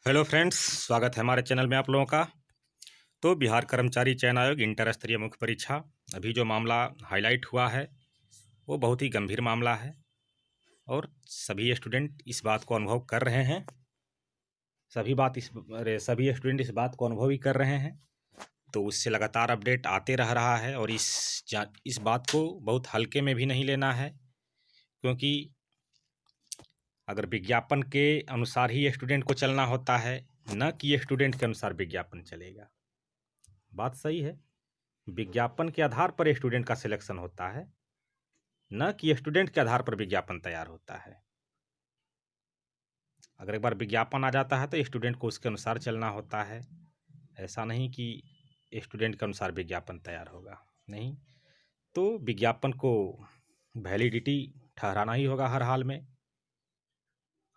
Hello friends, स्वागत है हमारे चैनल में आप लोगों का। तो बिहार कर्मचारी चयन आयोग इंटर स्तरीय मुख्य परीक्षा, अभी जो मामला हाईलाइट हुआ है वो बहुत ही गंभीर मामला है और सभी स्टूडेंट इस बात को अनुभव कर रहे हैं। सभी स्टूडेंट इस बात को अनुभव ही कर रहे हैं। तो उससे लगातार अपडेट आते रहा है और इस बात को बहुत हल्के में भी नहीं लेना है, क्योंकि अगर विज्ञापन के अनुसार ही स्टूडेंट को चलना होता है, न कि स्टूडेंट के अनुसार विज्ञापन चलेगा। बात सही है, विज्ञापन के आधार पर स्टूडेंट का सिलेक्शन होता है, न कि स्टूडेंट के आधार पर विज्ञापन तैयार होता है। अगर एक बार विज्ञापन आ जाता है तो स्टूडेंट को उसके अनुसार चलना होता है। ऐसा नहीं कि स्टूडेंट के अनुसार विज्ञापन तैयार होगा, नहीं। तो विज्ञापन को वैलिडिटी ठहराना ही होगा हर हाल में।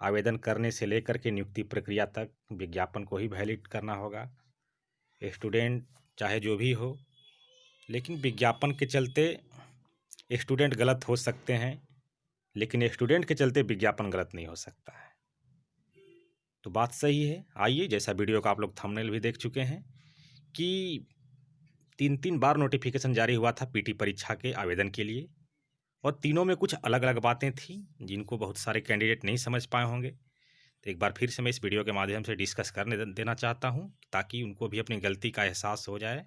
आवेदन करने से लेकर के नियुक्ति प्रक्रिया तक विज्ञापन को ही वैलिड करना होगा, स्टूडेंट चाहे जो भी हो। लेकिन विज्ञापन के चलते स्टूडेंट गलत हो सकते हैं, लेकिन स्टूडेंट के चलते विज्ञापन गलत नहीं हो सकता है। तो बात सही है। आइए, जैसा वीडियो का आप लोग थंबनेल भी देख चुके हैं कि 3 बार नोटिफिकेशन जारी हुआ था पीटी परीक्षा के आवेदन के लिए, और तीनों में कुछ अलग अलग बातें थी जिनको बहुत सारे कैंडिडेट नहीं समझ पाए होंगे। तो एक बार फिर से मैं इस वीडियो के माध्यम से डिस्कस करने देना चाहता हूँ, ताकि उनको भी अपनी गलती का एहसास हो जाए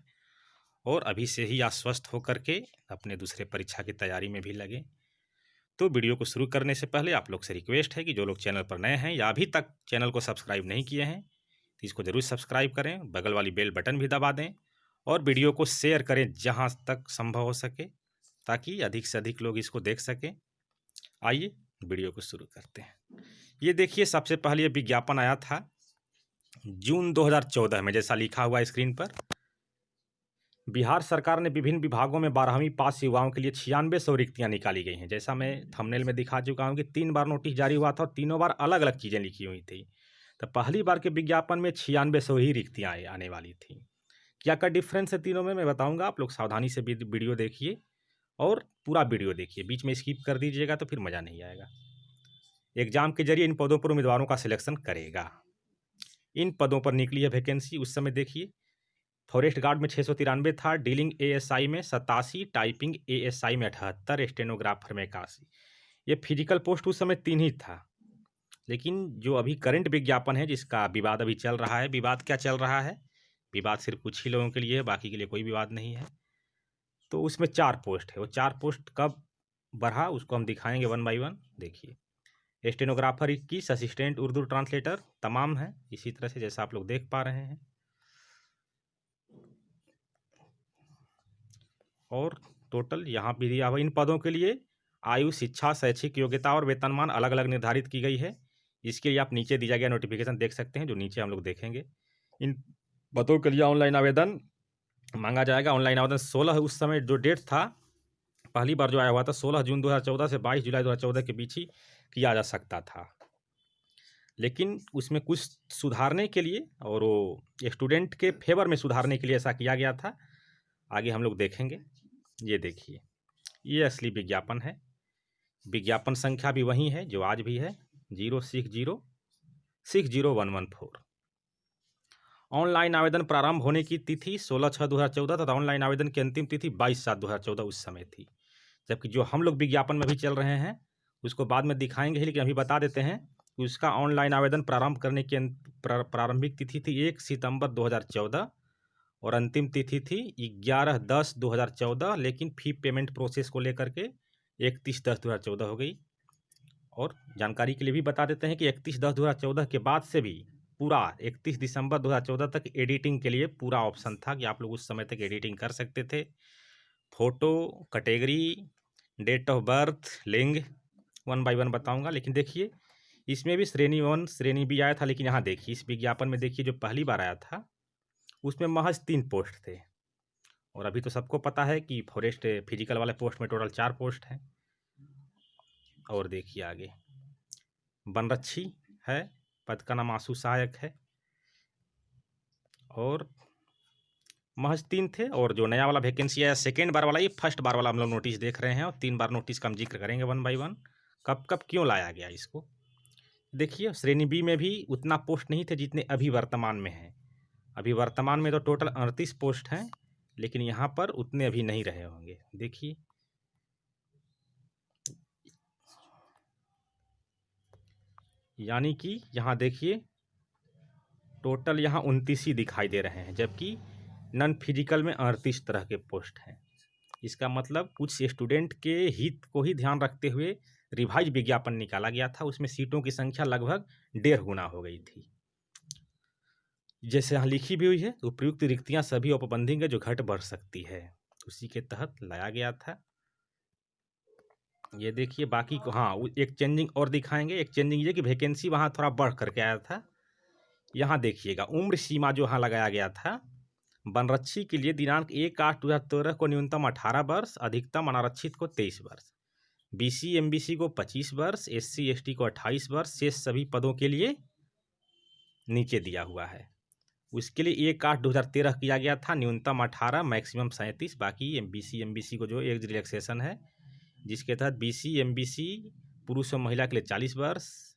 और अभी से ही आश्वस्त होकर के अपने दूसरे परीक्षा की तैयारी में भी लगें। तो वीडियो को शुरू करने से पहले आप लोग से रिक्वेस्ट है कि जो लोग चैनल पर नए हैं या अभी तक चैनल को सब्सक्राइब नहीं किए हैं तो इसको ज़रूर सब्सक्राइब करें, बगल वाली बेल बटन भी दबा दें और वीडियो को शेयर करें जहां तक संभव हो सके, ताकि अधिक से अधिक लोग इसको देख सकें। आइए वीडियो को शुरू करते हैं। ये देखिए, सबसे पहले ये विज्ञापन आया था जून 2014 में, जैसा लिखा हुआ है स्क्रीन पर। बिहार सरकार ने विभिन्न विभागों में 12वीं पास युवाओं के लिए 9600 रिक्तियां निकाली गई हैं। जैसा मैं थंबनेल में दिखा चुका हूं कि 3 बार नोटिस जारी हुआ था और तीनों बार अलग अलग चीज़ें लिखी हुई थी। तो पहली बार के विज्ञापन में 9600 ही रिक्तियां आने वाली थी। क्या डिफरेंस है तीनों में, मैं बताऊंगा। आप लोग सावधानी से वीडियो देखिए और पूरा वीडियो देखिए, बीच में स्किप कर दीजिएगा तो फिर मज़ा नहीं आएगा। एग्जाम के जरिए इन पदों पर उम्मीदवारों का सिलेक्शन करेगा। इन पदों पर निकली है वैकेंसी, उस समय देखिए। फॉरेस्ट गार्ड में 693 था, डीलिंग एएसआई में 87, टाइपिंग एएसआई में 78, स्टेनोग्राफर में 81। ये फिजिकल पोस्ट उस समय 3 ही था। लेकिन जो अभी करंट विज्ञापन है, जिसका विवाद अभी चल रहा है, विवाद क्या चल रहा है, विवाद सिर्फ कुछ ही लोगों के लिए है, बाकी के लिए कोई विवाद नहीं है। तो उसमें 4 पोस्ट है। वो 4 पोस्ट कब बढ़ा उसको हम दिखाएंगे वन बाई वन। देखिए, स्टेनोग्राफर 21, असिस्टेंट उर्दू ट्रांसलेटर तमाम है इसी तरह से, जैसा आप लोग देख पा रहे हैं। और टोटल यहाँ भी दिया हुआ। इन पदों के लिए आयु, शिक्षा, शैक्षिक योग्यता और वेतनमान अलग अलग निर्धारित की गई है। इसके लिए आप नीचे दिया गया नोटिफिकेशन देख सकते हैं, जो नीचे हम लोग देखेंगे। इन पदों के लिए ऑनलाइन आवेदन मांगा जाएगा। ऑनलाइन आवेदन 16, उस समय जो डेट था पहली बार जो आया हुआ था 16 जून 2014 से 22 जुलाई 2014 के बीच ही किया जा सकता था। लेकिन उसमें कुछ सुधारने के लिए और वो स्टूडेंट के फेवर में सुधारने के लिए ऐसा किया गया था। आगे हम लोग देखेंगे। ये देखिए, ये असली विज्ञापन है। विज्ञापन संख्या भी वही है जो आज भी है, 06060114। ऑनलाइन आवेदन प्रारंभ होने की तिथि 16/6/2014 तथा ऑनलाइन आवेदन की अंतिम तिथि 22/7/2014 उस समय थी। जबकि जो हम लोग विज्ञापन में भी चल रहे हैं उसको बाद में दिखाएंगे ही, लेकिन अभी बता देते हैं कि उसका ऑनलाइन आवेदन प्रारंभ करने की प्रारंभिक तिथि थी 1 सितंबर 2014 और अंतिम तिथि थी 11/10/2014। लेकिन फी पेमेंट प्रोसेस को लेकर के 31/10/2014 हो गई। और जानकारी के लिए भी बता देते हैं कि 31/10/2014 के बाद से भी पूरा 31 दिसंबर 2014 तक एडिटिंग के लिए पूरा ऑप्शन था कि आप लोग उस समय तक एडिटिंग कर सकते थे। Photo, category, date of birth, लिंग, वन बाय वन बताऊंगा। लेकिन देखिए, इसमें भी श्रेणी 1 श्रेणी भी आया था। लेकिन यहाँ देखिए, इस विज्ञापन में देखिए, जो पहली बार आया था उसमें महज 3 पोस्ट थे। और अभी तो सबको पता है कि फॉरेस्ट फिजिकल वाले पोस्ट में टोटल 4 पोस्ट हैं। और देखिए आगे, वनरक्षी है, पद का नाम आशु सहायक है, और महज 3 थे। और जो नया वाला वैकेंसी आया सेकेंड बार वाला, ये फर्स्ट बार वाला हम लोग नोटिस देख रहे हैं, और 3 बार नोटिस का हम जिक्र करेंगे वन बाई वन, कब कब क्यों लाया गया इसको। देखिए श्रेणी बी में भी उतना पोस्ट नहीं थे जितने अभी वर्तमान में हैं। अभी वर्तमान में तो टोटल 38 पोस्ट हैं, लेकिन यहाँ पर उतने अभी नहीं रहे होंगे। देखिए यानी कि यहाँ देखिए टोटल यहाँ 29 ही दिखाई दे रहे हैं, जबकि नॉन फिजिकल में 38 तरह के पोस्ट हैं। इसका मतलब कुछ स्टूडेंट के हित को ही ध्यान रखते हुए रिवाइज विज्ञापन निकाला गया था। उसमें सीटों की संख्या लगभग 1.5 गुना हो गई थी। जैसे यहाँ लिखी भी हुई है, उपयुक्त रिक्तियां सभी औपबंधिक है जो घट बढ़ सकती है, उसी के तहत लाया गया था। ये देखिए बाकी को, हाँ एक चेंजिंग और दिखाएंगे। एक चेंजिंग ये कि वैकेंसी वहाँ थोड़ा बढ़ करके आया था। यहाँ देखिएगा उम्र सीमा जो यहाँ लगाया गया था, वनरक्षी के लिए दिनांक 1/8/2013 को न्यूनतम 18 वर्ष, अधिकतम अनारक्षित को 23 वर्ष, बीसी एमबीसी को 25 वर्ष, एससी एसटी को 28 वर्ष, शेष सभी पदों के लिए नीचे दिया हुआ है। उसके लिए 1/8/2013 किया गया था, न्यूनतम 18, मैक्सिमम 37। बाकी बीसी एमबीसी को जो एज रिलैक्सेशन है, जिसके तहत बीसी एमबीसी पुरुष और महिला के लिए 40 वर्ष,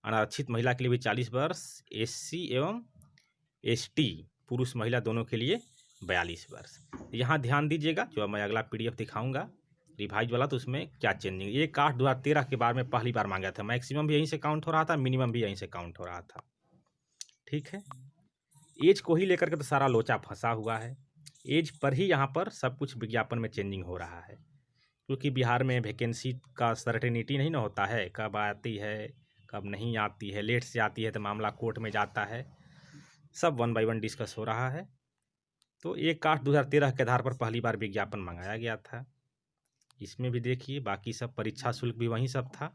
अनारक्षित महिला के लिए भी 40 वर्ष, एससी एवं एसटी पुरुष महिला दोनों के लिए 42 वर्ष। यहाँ ध्यान दीजिएगा, जो मैं अगला पीडीएफ दिखाऊंगा रिवाइज वाला, तो उसमें क्या चेंजिंग 1/8/2013 के बारे में पहली बार मांगा था। मैक्सिमम भी यहीं से काउंट हो रहा था, मिनिमम भी यहीं से काउंट हो रहा था। ठीक है, एज को ही लेकर के तो सारा लोचा फंसा हुआ है। एज पर ही यहाँ पर सब कुछ विज्ञापन में चेंजिंग हो रहा है, क्योंकि बिहार में वैकेंसी का सर्टेनिटी नहीं ना होता है, कब आती है कब नहीं आती है, लेट से आती है तो मामला कोर्ट में जाता है। सब 1 बाय 1 डिस्कस हो रहा है। तो 1/8/2013 के आधार पर पहली बार विज्ञापन मंगाया गया था। इसमें भी देखिए बाकी सब परीक्षा शुल्क भी वहीं सब था,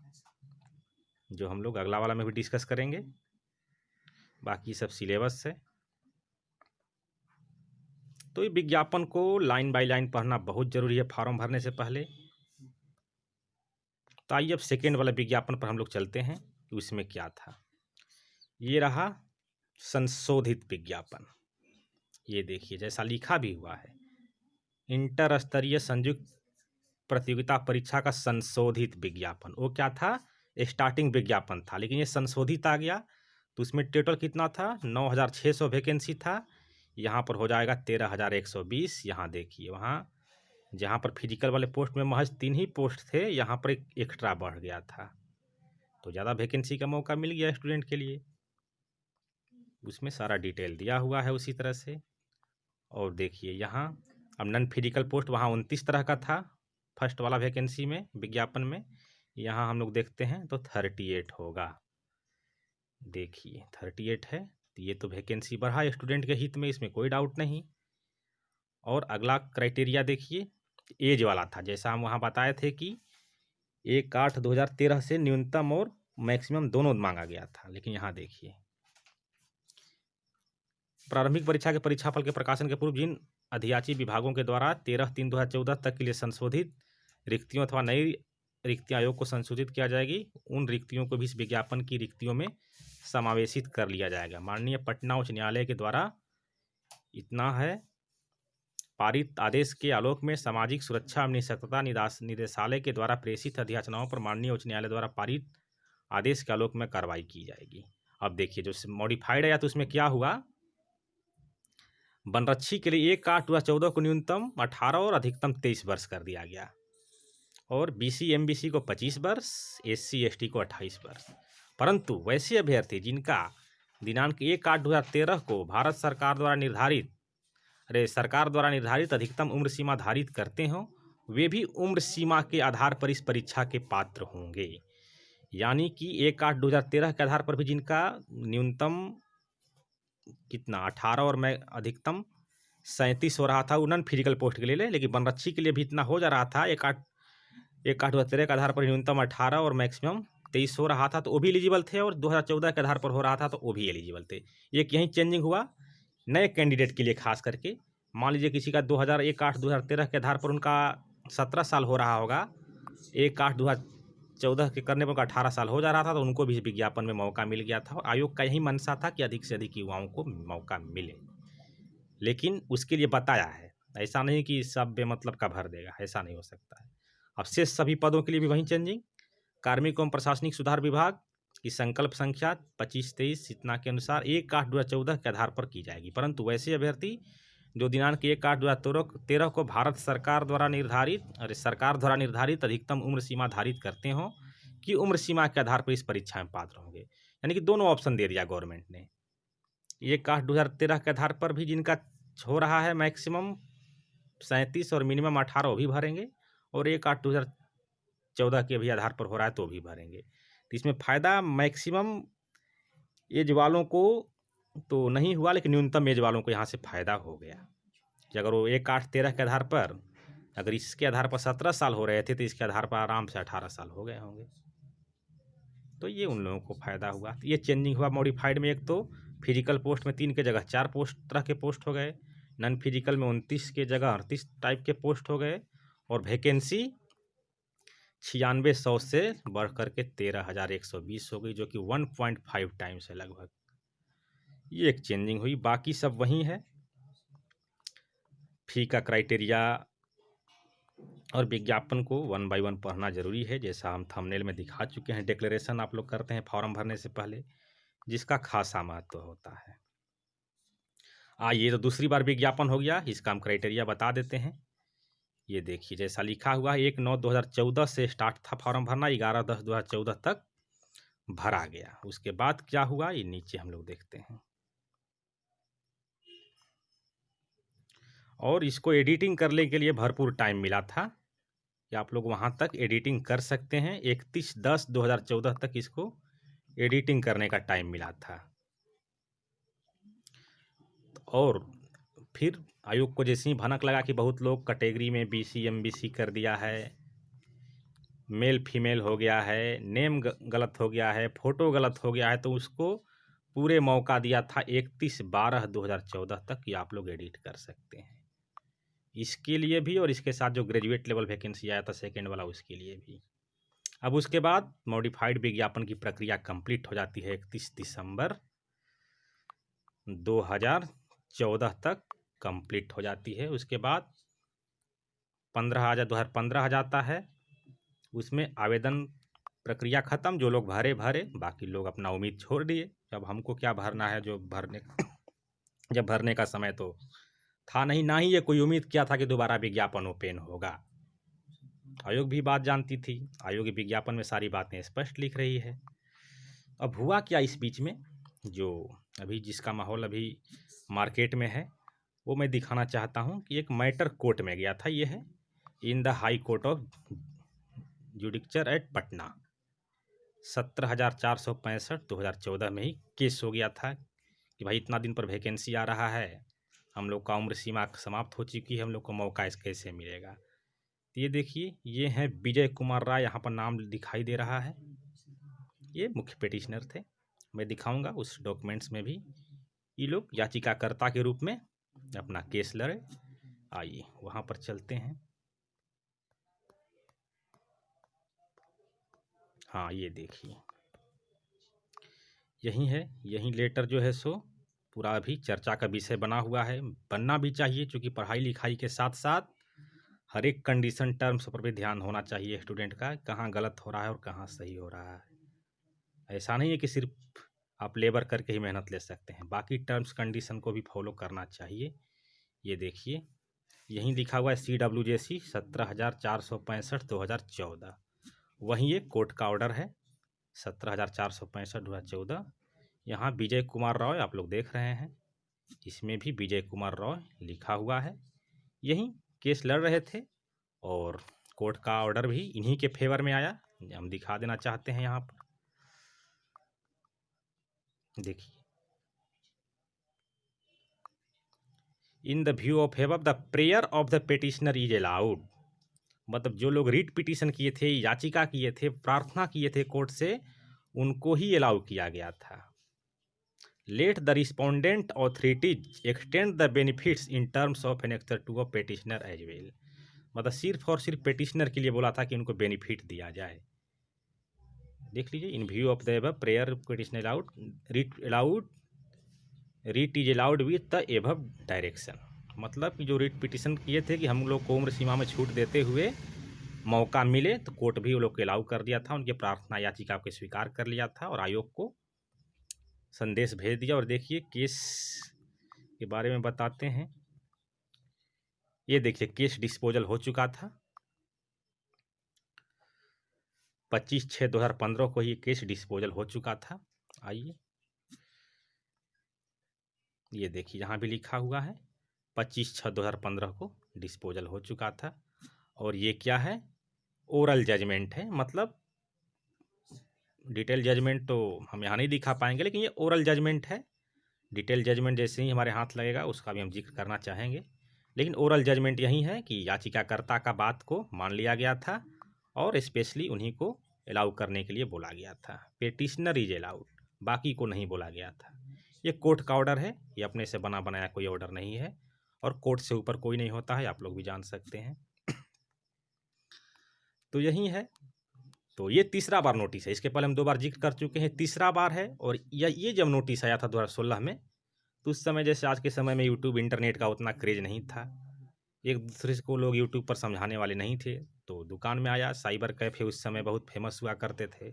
जो हम लोग अगला वाला में भी डिस्कस करेंगे। बाकी सब सिलेबस है। तो ये विज्ञापन को लाइन बाय लाइन पढ़ना बहुत ज़रूरी है फॉर्म भरने से पहले। तो आइए अब सेकेंड वाला विज्ञापन पर हम लोग चलते हैं कि उसमें क्या था। ये रहा संशोधित विज्ञापन। ये देखिए जैसा लिखा भी हुआ है, इंटर स्तरीय संयुक्त प्रतियोगिता परीक्षा का संशोधित विज्ञापन। वो क्या था, स्टार्टिंग विज्ञापन था, लेकिन ये संशोधित आ गया। तो उसमें टोटल कितना था, 9,600 वैकेंसी था। यहाँ पर हो जाएगा 13,120। यहाँ देखिए वहाँ जहाँ पर फिजिकल वाले पोस्ट में महज 3 ही पोस्ट थे, यहाँ पर एक एक्स्ट्रा बढ़ गया था, तो ज़्यादा वैकेंसी का मौका मिल गया स्टूडेंट के लिए। उसमें सारा डिटेल दिया हुआ है उसी तरह से। और देखिए यहाँ अब नॉन फिजिकल पोस्ट वहाँ 29 तरह का था फर्स्ट वाला वैकेंसी में विज्ञापन में। यहाँ हम लोग देखते हैं तो 38 होगा। देखिए 38 है, तो ये तो वैकेंसी बढ़ा स्टूडेंट के हित में, इसमें कोई डाउट नहीं। और अगला क्राइटेरिया देखिए एज वाला था, जैसा हम वहाँ बताए थे कि 1/8/2013 से न्यूनतम और मैक्सिमम दोनों मांगा गया था। लेकिन यहाँ देखिए प्रारंभिक परीक्षा के परीक्षाफल के प्रकाशन के पूर्व जिन अधियाची विभागों के द्वारा 13/3/2014 तक के लिए संशोधित रिक्तियों अथवा नई रिक्तियां आयोग को संशोधित किया जाएगी, उन रिक्तियों को भी इस विज्ञापन की रिक्तियों में समावेशित कर लिया जाएगा। माननीय पटना उच्च न्यायालय के द्वारा इतना है, पारित आदेश के आलोक में सामाजिक सुरक्षा एवं निःशक्तता निदेशालय के द्वारा प्रेषित अधियाचनाओं पर माननीय उच्च न्यायालय द्वारा पारित आदेश के आलोक में कार्रवाई की जाएगी। अब देखिए जो मॉडिफाइड है तो उसमें क्या हुआ, वनरक्षी के लिए 1/8/2014 को न्यूनतम 18 और अधिकतम 23 वर्ष कर दिया गया, और बीसी एमबीसी को 25 वर्ष, एससी एसटी को 28 वर्ष। परंतु वैसे अभ्यर्थी जिनका दिनांक 1/8/2013 को सरकार द्वारा निर्धारित अधिकतम उम्र सीमा धारित करते हों, वे भी उम्र सीमा के आधार पर इस परीक्षा के पात्र होंगे। यानी कि 1/8/2013 के आधार पर भी जिनका न्यूनतम कितना 18 और मैं अधिकतम 37 हो रहा था, वो नॉन फिजिकल पोस्ट के लिए, लेकिन वनरक्षी के लिए भी इतना हो जा रहा था। 1/8/2013 के आधार पर न्यूनतम 18 और मैक्सिमम 23 हो रहा था, तो वो भी एलिजिबल थे, और 2014 के आधार पर हो रहा था तो वो भी एलिजिबल थे। एक यही चेंजिंग हुआ नए कैंडिडेट के लिए, खास करके मान लीजिए किसी का 1/8/2013 के आधार पर उनका 17 साल हो रहा होगा, 1/8/2014 के करने पर 18 साल हो जा रहा था, तो उनको भी विज्ञापन में मौका मिल गया था। और आयोग का यही मंशा था कि अधिक से अधिक युवाओं को मौका मिले, लेकिन उसके लिए बताया है, ऐसा नहीं कि सब बेमतलब का भर देगा, ऐसा नहीं हो सकता है। अब शेष सभी पदों के लिए भी वही चेंजिंग। कार्मिक एवं प्रशासनिक सुधार विभाग कि संकल्प संख्या 25-23 इतना के अनुसार 1/8/2014 के आधार पर की जाएगी, परंतु वैसे अभ्यर्थी जो दिनांक 1/8/2013 को भारत सरकार द्वारा निर्धारित अधिकतम उम्र सीमा धारित करते हों कि उम्र सीमा के आधार पर इस परीक्षा में पात्र होंगे। यानी कि दोनों ऑप्शन दे दिया गवर्नमेंट ने। 1/8/2013 के आधार पर भी जिनका हो रहा है मैक्सिमम 37 और मिनिमम 18 वो भी भरेंगे, और 1/8/2014 के भी आधार पर हो रहा है तो भी भरेंगे। तो इसमें फ़ायदा मैक्सिमम एज वालों को तो नहीं हुआ, लेकिन न्यूनतम एज वालों को यहाँ से फ़ायदा हो गया कि अगर वो 1/8/13 के आधार पर, अगर इसके आधार पर 17 साल हो रहे थे तो इसके आधार पर आराम से 18 साल हो गए होंगे। तो ये उन लोगों को फ़ायदा हुआ। तो ये चेंजिंग हुआ मॉडिफाइड में। एक तो फिजिकल पोस्ट में 3 के जगह 4 पोस्ट तरह के पोस्ट हो गए, नॉन फिजिकल में 29 के जगह 38 टाइप के पोस्ट हो गए, और वैकेंसी 9600 से बढ़ करके 13,120 हो गई, जो कि 1.5 टाइम्स है लगभग। ये एक चेंजिंग हुई, बाकी सब वही है। फी का क्राइटेरिया और विज्ञापन को 1 बाय 1 पढ़ना जरूरी है, जैसा हम थंबनेल में दिखा चुके हैं। डिक्लेरेशन आप लोग करते हैं फॉर्म भरने से पहले, जिसका खासा महत्व होता है। ये तो दूसरी बार विज्ञापन हो गया, इसका हम क्राइटेरिया बता देते हैं। ये देखिए जैसा लिखा हुआ है, 1/9/2014 से स्टार्ट था फॉर्म भरना, 11/10/2014 तक भरा गया। उसके बाद क्या हुआ ये नीचे हम लोग देखते हैं। और इसको एडिटिंग करने के लिए भरपूर टाइम मिला था कि आप लोग वहाँ तक एडिटिंग कर सकते हैं। 31/10/2014 तक इसको एडिटिंग करने का टाइम मिला था। और फिर आयोग को जैसे ही भनक लगा कि बहुत लोग कैटेगरी में BC MBC कर दिया है, मेल फीमेल हो गया है, नेम गलत हो गया है, फ़ोटो गलत हो गया है, तो उसको पूरे मौका दिया था 31/12/2014 तक कि आप लोग एडिट कर सकते हैं। इसके लिए भी और इसके साथ जो ग्रेजुएट लेवल वैकेंसी आया था सेकेंड वाला, उसके लिए भी। अब उसके बाद मॉडिफाइड विज्ञापन की प्रक्रिया कंप्लीट हो जाती है 31 दिसंबर 2014 तक कंप्लीट हो जाती है। उसके बाद 2015 आ जाता है, उसमें आवेदन प्रक्रिया ख़त्म। जो लोग भरे, बाकी लोग अपना उम्मीद छोड़ दिए। अब हमको क्या भरना है, जो भरने जब भरने का समय तो था नहीं, ना ही ये कोई उम्मीद किया था कि दोबारा विज्ञापन ओपन होगा। आयोग भी बात जानती थी, आयोग विज्ञापन में सारी बातें स्पष्ट लिख रही है। अब हुआ क्या इस बीच में, जो अभी जिसका माहौल अभी मार्केट में है वो मैं दिखाना चाहता हूँ कि एक मैटर कोर्ट में गया था। ये है in the High Court of Judicature at Patna. 17,465 2014 में ही केस हो गया था कि भाई इतना दिन पर वैकेंसी आ रहा है, हम लोग का उम्र सीमा समाप्त हो चुकी है, हम लोग को मौका इस कैसे मिलेगा। तो ये देखिए, ये हैं विजय कुमार राय, यहाँ पर नाम दिखाई दे रहा है, ये मुख्य पिटिशनर थे। मैं दिखाऊंगा उस डॉक्यूमेंट्स में भी ये लोग याचिकाकर्ता के रूप में अपना केस लड़े। आइए वहाँ पर चलते हैं। हाँ ये देखिए, यही है, यही लेटर जो है सो पूरा अभी चर्चा का विषय बना हुआ है। बनना भी चाहिए, क्योंकि पढ़ाई लिखाई के साथ साथ हर एक कंडीशन टर्म्स पर भी ध्यान होना चाहिए स्टूडेंट का, कहाँ गलत हो रहा है और कहाँ सही हो रहा है। ऐसा नहीं है कि सिर्फ आप लेबर करके ही मेहनत ले सकते हैं, बाकी टर्म्स कंडीशन को भी फॉलो करना चाहिए। ये देखिए, यहीं लिखा हुआ है CWJC 17,465 2014, वहीं ये कोर्ट का ऑर्डर है 17,465 2014। यहाँ विजय कुमार रॉय आप लोग देख रहे हैं, इसमें भी विजय कुमार रॉय लिखा हुआ है। यहीं केस लड़ रहे थे और कोर्ट का ऑर्डर भी इन्हीं के फेवर में आया। हम दिखा देना चाहते हैं यहाँ पर, देखिए, in the view of above the prayer of the petitioner is allowed. मतलब जो लोग रीट पिटीशन किए थे, याचिका किए थे, प्रार्थना किए थे कोर्ट से, उनको ही अलाउ किया गया था। Let the respondent authorities extend the benefits in terms of annexure to a petitioner as well. मतलब सिर्फ और सिर्फ पिटिशनर के लिए बोला था कि उनको बेनिफिट दिया जाए। देख लीजिए, in view of the above prayer petition allowed, writ is allowed with the above direction. मतलब कि जो रीट पिटिशन किए थे कि हम लोग को उम्र सीमा में छूट देते हुए मौका मिले तो कोर्ट भी वो लोग को अलाउ कर दिया था, उनकी प्रार्थना याचिका को स्वीकार कर लिया था और आयोग को संदेश भेज दिया। और देखिए केस के बारे में बताते हैं। ये देखिए केस डिस्पोजल हो चुका था 25/6/2015 को ये केस डिस्पोजल हो चुका था। आइए ये देखिए यहाँ भी लिखा हुआ है 25/6/2015 को डिस्पोजल हो चुका था। और ये क्या है, ओरल जजमेंट है, मतलब डिटेल जजमेंट तो हम यहाँ नहीं दिखा पाएंगे, लेकिन ये ओरल जजमेंट है। डिटेल जजमेंट जैसे ही हमारे हाथ लगेगा उसका भी हम जिक्र करना चाहेंगे, लेकिन ओरल जजमेंट यही है कि याचिकाकर्ता का बात को मान लिया गया था और स्पेशली उन्हीं को अलाउ करने के लिए बोला गया था। पेटिशनर इज अलाउड, बाकी को नहीं बोला गया था। ये कोर्ट का ऑर्डर है, ये अपने से बना बनाया कोई ऑर्डर नहीं है और कोर्ट से ऊपर कोई नहीं होता है, आप लोग भी जान सकते हैं। तो यही है। तो ये तीसरा बार नोटिस है, इसके पहले हम 2 बार जिक्र कर चुके हैं, तीसरा बार है। और ये जब नोटिस आया था 2016 में, तो उस समय जैसे आज के समय में यूट्यूब इंटरनेट का उतना क्रेज नहीं था, एक दूसरे को लोग यूट्यूब पर समझाने वाले नहीं थे। तो दुकान में आया, साइबर कैफ़े उस समय बहुत फेमस हुआ करते थे,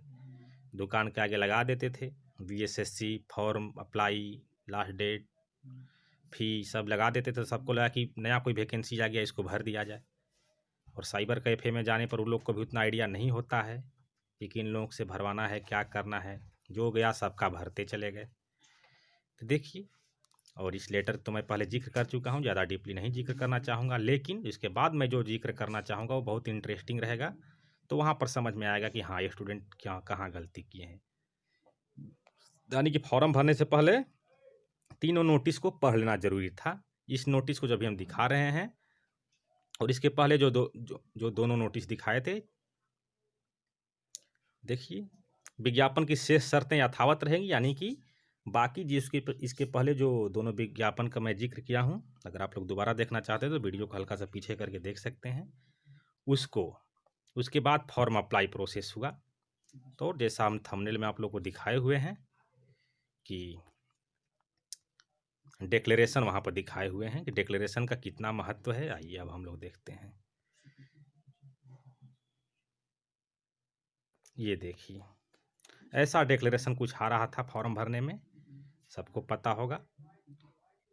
दुकान के आगे लगा देते थे BSSC form apply, last date, fee सब लगा देते थे। सबको लगा कि नया कोई वैकेंसी आ गया, इसको भर दिया जाए। और साइबर कैफ़े में जाने पर उन लोग को भी उतना आइडिया नहीं होता है कि किन लोगों से भरवाना है, क्या करना है। जो गया सबका भरते चले गए। तो देखिए, और इस लेटर तो मैं पहले जिक्र कर चुका हूँ, ज़्यादा डीपली नहीं जिक्र करना चाहूँगा, लेकिन इसके बाद मैं जो जिक्र करना चाहूँगा वो बहुत इंटरेस्टिंग रहेगा। तो वहाँ पर समझ में आएगा कि हाँ, ये स्टूडेंट क्या कहाँ गलती किए हैं। यानी कि फॉर्म भरने से पहले तीनों नोटिस को पढ़ लेना ज़रूरी था। इस नोटिस को जब भी हम दिखा रहे हैं और इसके पहले जो दोनों नोटिस दिखाए थे, देखिए विज्ञापन की शेष शर्तें यथावत रहेंगी, यानी कि बाकी जिसके इसके पहले जो दोनों विज्ञापन का मैं जिक्र किया हूँ, अगर आप लोग दोबारा देखना चाहते हैं तो वीडियो को हल्का सा पीछे करके देख सकते हैं उसको। उसके बाद फॉर्म अप्लाई प्रोसेस हुआ। तो जैसा हम थंबनेल में आप लोग को दिखाए हुए हैं कि डिक्लेरेशन वहाँ पर दिखाए हुए हैं कि डिक्लेरेशन का कितना महत्व है। आइए अब हम लोग देखते हैं। ये देखिए ऐसा डिक्लेरेशन कुछ आ रहा था फॉर्म भरने में, सबको पता होगा।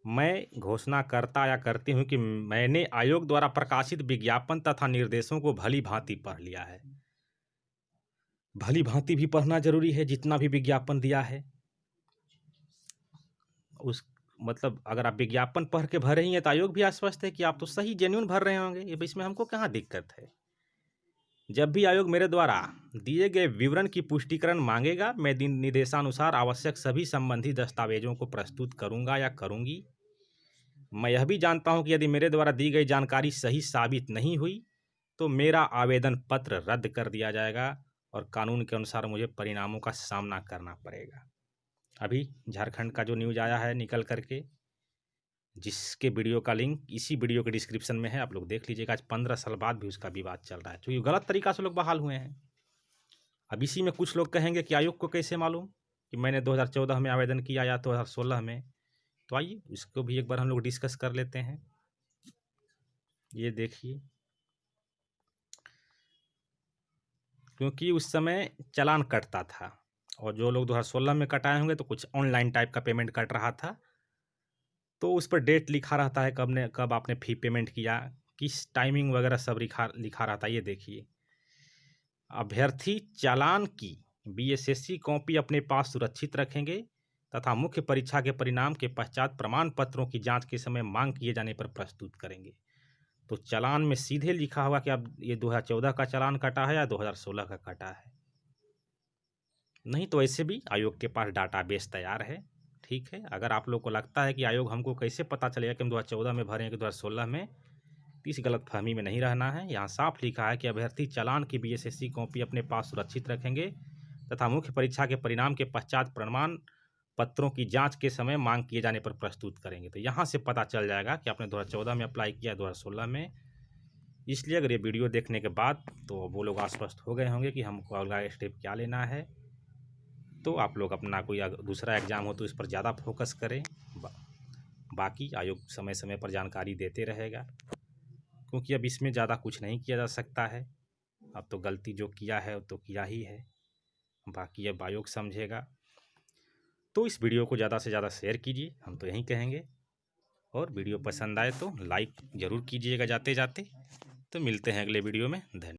मैं घोषणा करता या करती हूँ कि मैंने आयोग द्वारा प्रकाशित विज्ञापन तथा निर्देशों को भली भांति पढ़ लिया है। भली भांति भी पढ़ना जरूरी है, जितना भी विज्ञापन दिया है उस मतलब अगर आप विज्ञापन पढ़ के भरे ही हैं तो आयोग भी आश्वस्त है कि आप तो सही जेन्युइन भर रहे होंगे, ये इसमें हमको कहाँ दिक्कत है। जब भी आयोग मेरे द्वारा दिए गए विवरण की पुष्टिकरण मांगेगा, मैं निर्देशानुसार आवश्यक सभी संबंधी दस्तावेजों को प्रस्तुत करूंगा या करूंगी। मैं यह भी जानता हूं कि यदि मेरे द्वारा दी गई जानकारी सही साबित नहीं हुई तो मेरा आवेदन पत्र रद्द कर दिया जाएगा और कानून के अनुसार मुझे परिणामों का सामना करना पड़ेगा। अभी झारखंड का जो न्यूज़ आया है निकल करके, जिसके वीडियो का लिंक इसी वीडियो के डिस्क्रिप्शन में है, आप लोग देख लीजिएगा। आज 15 साल बाद भी उसका विवाद चल रहा है, क्योंकि गलत तरीका से लोग बहाल हुए हैं। अब इसी में कुछ लोग कहेंगे कि आयोग को कैसे मालूम कि मैंने 2014 में आवेदन किया या 2016 में। तो आइए इसको भी एक बार हम लोग डिस्कस कर लेते हैं। ये देखिए, क्योंकि उस समय चालान कटता था और जो लोग 2016 में कटाए होंगे तो कुछ ऑनलाइन टाइप का पेमेंट कट रहा था, तो उस पर डेट लिखा रहता है कब आपने फ़ी पेमेंट किया, किस टाइमिंग वगैरह सब लिखा रहता है। ये देखिए, अभ्यर्थी चालान की बीएसएससी कॉपी अपने पास सुरक्षित रखेंगे तथा मुख्य परीक्षा के परिणाम के पश्चात प्रमाण पत्रों की जांच के समय मांग किए जाने पर प्रस्तुत करेंगे। तो चालान में सीधे लिखा होगा कि अब ये 2014 का चालान कटा है या 2016 का कटा है। नहीं तो ऐसे भी आयोग के पास डाटाबेस तैयार है। ठीक है, अगर आप लोग को लगता है कि आयोग हमको कैसे पता चलेगा कि हम 2014 में भरे हैं कि 2016 में, तो इस गलतफहमी में नहीं रहना है। यहाँ साफ लिखा है कि अभ्यर्थी चालान की बीएसएससी कॉपी अपने पास सुरक्षित रखेंगे तथा मुख्य परीक्षा के परिणाम के पश्चात प्रमाण पत्रों की जांच के समय मांग किए जाने पर प्रस्तुत करेंगे। तो यहाँ से पता चल जाएगा कि आपने 2014 में अप्लाई किया, 2016 में। इसलिए अगर ये वीडियो देखने के बाद तो वो लोग आश्वस्त हो गए होंगे कि हमको अगला स्टेप क्या लेना है। तो आप लोग अपना कोई दूसरा एग्ज़ाम हो तो इस पर ज़्यादा फोकस करें। बाकी आयोग समय समय पर जानकारी देते रहेगा, क्योंकि अब इसमें ज़्यादा कुछ नहीं किया जा सकता है। अब तो गलती जो किया है वो तो किया ही है, बाकी अब आयोग समझेगा। तो इस वीडियो को ज़्यादा से ज़्यादा शेयर कीजिए, हम तो यही कहेंगे। और वीडियो पसंद आए तो लाइक ज़रूर कीजिएगा जाते जाते। तो मिलते हैं अगले वीडियो में। धन्यवाद।